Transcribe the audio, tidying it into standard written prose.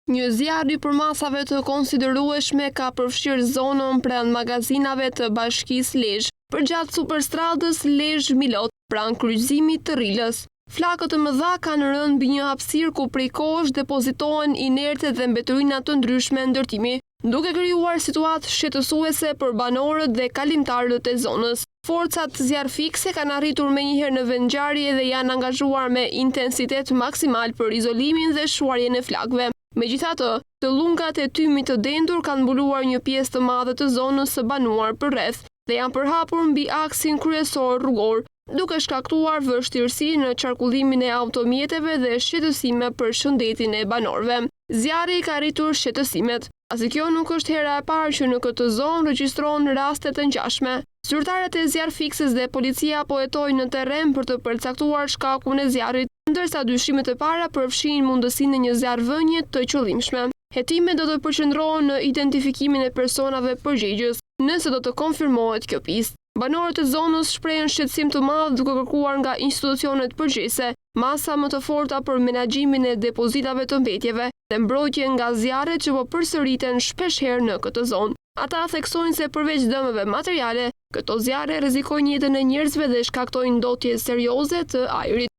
Një zjarr i përmasave të konsiderueshme ka përfshirë zonën pranë magazinave të Bashkisë Lezhë, përgjatë superstradës Lezhë-Milot, pranë kryqëzimit të Rilës. Flakët të mëdha kanë rënë mbi një hapësirë ku prej kohësh depozitohen inerte dhe mbeturina të ndryshme ndërtimi, duke krijuar situatë shqetësuese për banorët dhe kalimtarët e zonës. Forcat zjarrfikse kanë arritur menjëherë në vendngjarje dhe janë angazhuar me intensitet maksimal për izolimin dhe shuarjen e flakëve. Megjithatë, të lungat e tymit të dendur kanë mbuluar një pjesë të madhe të zonës së banuar përreth dhe janë përhapur mbi aksin kryesor rrugor, duke shkaktuar vështirësi në qarkullimin e automjeteve dhe shqetësime për shëndetin e banorëve. Zjarri ka rritur shqetësimet, pasi kjo nuk është hera e parë që në këtë zonë regjistron raste të ngjashme. Zyrtarët e zjarrfikses dhe policia po hetojnë në terren për të përcaktuar shkakun e zjarrit, ndërsa dyshimet e para përfshin mundësinë e një zjarrvënie të qëllimshme. Hetimet do të përqendrohen në identifikimin e personave përgjegjës, nëse do të konfirmohet kjo pistë. Banorët e zonës shprehen shqetësim të madh duke kërkuar nga institucionet përgjegjëse masa më të forta për menaxhimin e depozitave të mbetjeve dhe mbrojtje nga zjarret që po përsëriten shpeshherë në këtë zonë. Ata theksojnë se përveç dëmeve materiale, këto zjarre rrezikojnë jetën e njerëzve dhe shkaktojnë ndotje serioze të ajrit.